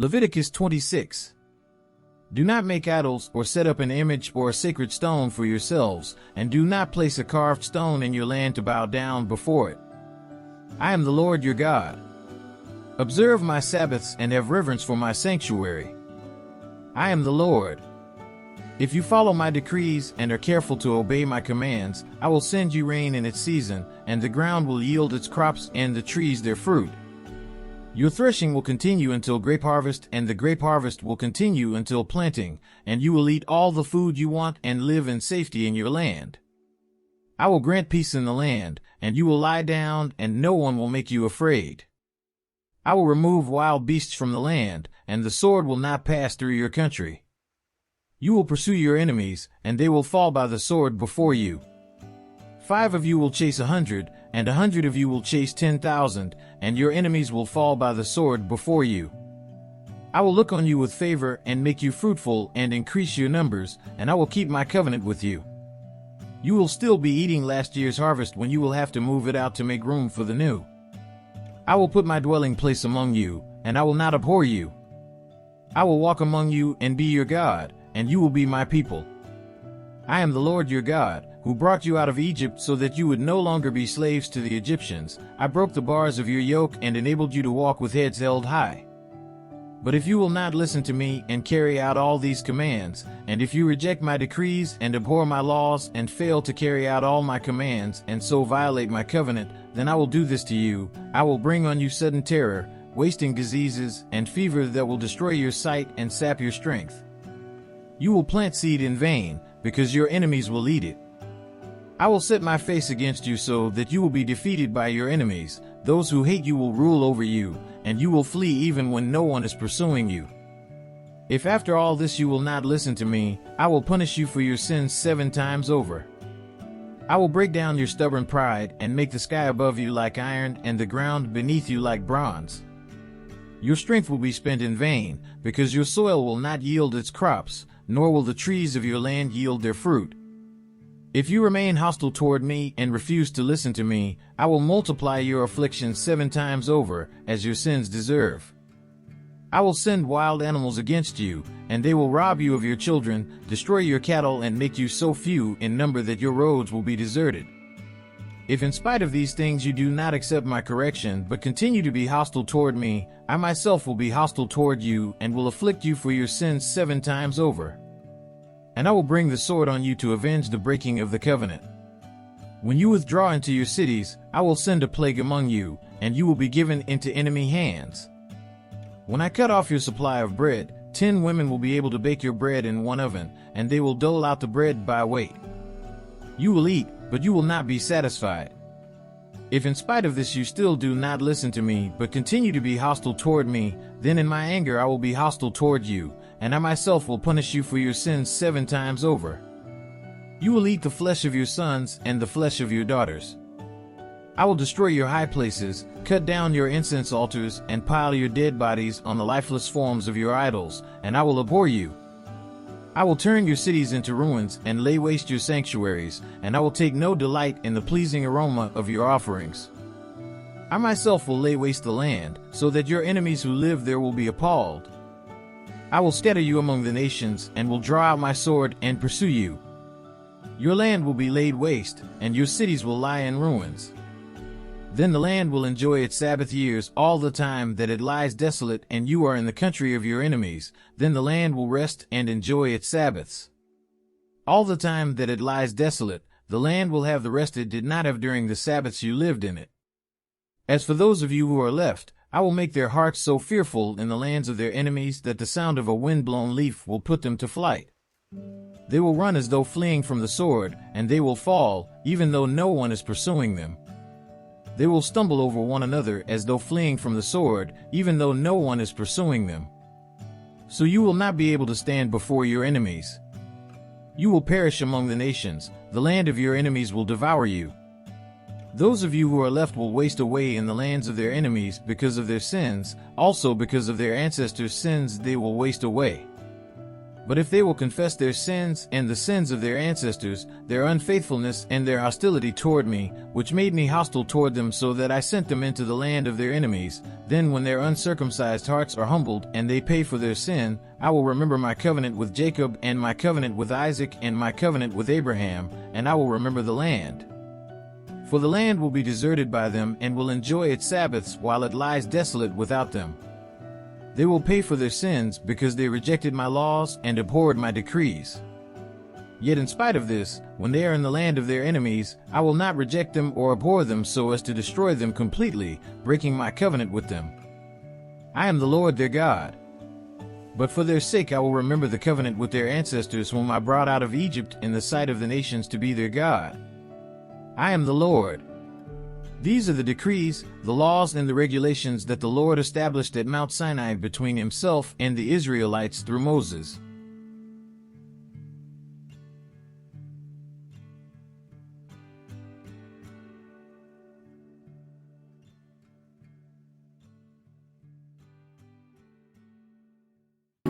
Leviticus 26. Do not make idols or set up an image or a sacred stone for yourselves, and do not place a carved stone in your land to bow down before it. I am the Lord your God. Observe my Sabbaths and have reverence for my sanctuary. I am the Lord. If you follow my decrees and are careful to obey my commands, I will send you rain in its season, and the ground will yield its crops and the trees their fruit. Your threshing will continue until grape harvest, and the grape harvest will continue until planting, and you will eat all the food you want and live in safety in your land. I will grant peace in the land, and you will lie down, and no one will make you afraid. I will remove wild beasts from the land, and the sword will not pass through your country. You will pursue your enemies, and they will fall by the sword before you. 5 of you will chase 100, and 100 of you will chase 10,000, and your enemies will fall by the sword before you. I will look on you with favor and make you fruitful and increase your numbers, and I will keep my covenant with you. You will still be eating last year's harvest when you will have to move it out to make room for the new. I will put my dwelling place among you, and I will not abhor you. I will walk among you and be your God, and you will be my people. I am the Lord your God, who brought you out of Egypt so that you would no longer be slaves to the Egyptians. I broke the bars of your yoke and enabled you to walk with heads held high. But if you will not listen to me and carry out all these commands, and if you reject my decrees and abhor my laws and fail to carry out all my commands and so violate my covenant, then I will do this to you. I will bring on you sudden terror, wasting diseases, and fever that will destroy your sight and sap your strength. You will plant seed in vain, because your enemies will eat it. I will set my face against you so that you will be defeated by your enemies. Those who hate you will rule over you, and you will flee even when no one is pursuing you. If after all this you will not listen to me, I will punish you for your sins 7 times over. I will break down your stubborn pride and make the sky above you like iron and the ground beneath you like bronze. Your strength will be spent in vain, because your soil will not yield its crops, nor will the trees of your land yield their fruit. If you remain hostile toward me and refuse to listen to me, I will multiply your afflictions 7 times over, as your sins deserve. I will send wild animals against you, and they will rob you of your children, destroy your cattle, and make you so few in number that your roads will be deserted. If in spite of these things you do not accept my correction, but continue to be hostile toward me, I myself will be hostile toward you and will afflict you for your sins 7 times over. And I will bring the sword on you to avenge the breaking of the covenant. When you withdraw into your cities, I will send a plague among you, and you will be given into enemy hands. When I cut off your supply of bread, 10 women will be able to bake your bread in one oven, and they will dole out the bread by weight. You will eat, but you will not be satisfied. If in spite of this you still do not listen to me, but continue to be hostile toward me, then in my anger I will be hostile toward you, and I myself will punish you for your sins 7 times over. You will eat the flesh of your sons and the flesh of your daughters. I will destroy your high places, cut down your incense altars, and pile your dead bodies on the lifeless forms of your idols, and I will abhor you. I will turn your cities into ruins and lay waste your sanctuaries, and I will take no delight in the pleasing aroma of your offerings. I myself will lay waste the land, so that your enemies who live there will be appalled. I will scatter you among the nations, and will draw out my sword and pursue you. Your land will be laid waste, and your cities will lie in ruins. Then the land will enjoy its Sabbath years all the time that it lies desolate and you are in the country of your enemies. Then the land will rest and enjoy its Sabbaths. All the time that it lies desolate, the land will have the rest it did not have during the Sabbaths you lived in it. As for those of you who are left, I will make their hearts so fearful in the lands of their enemies that the sound of a wind-blown leaf will put them to flight. They will run as though fleeing from the sword, and they will fall, even though no one is pursuing them. They will stumble over one another as though fleeing from the sword, even though no one is pursuing them. So you will not be able to stand before your enemies. You will perish among the nations, the land of your enemies will devour you. Those of you who are left will waste away in the lands of their enemies because of their sins, also because of their ancestors' sins they will waste away. But if they will confess their sins and the sins of their ancestors, their unfaithfulness and their hostility toward me, which made me hostile toward them so that I sent them into the land of their enemies, then when their uncircumcised hearts are humbled and they pay for their sin, I will remember my covenant with Jacob and my covenant with Isaac and my covenant with Abraham, and I will remember the land. For the land will be deserted by them and will enjoy its Sabbaths while it lies desolate without them. They will pay for their sins because they rejected my laws and abhorred my decrees. Yet in spite of this, when they are in the land of their enemies, I will not reject them or abhor them so as to destroy them completely, breaking my covenant with them. I am the Lord their God. But for their sake I will remember the covenant with their ancestors whom I brought out of Egypt in the sight of the nations to be their God. I am the Lord. These are the decrees, the laws, and the regulations that the Lord established at Mount Sinai between himself and the Israelites through Moses.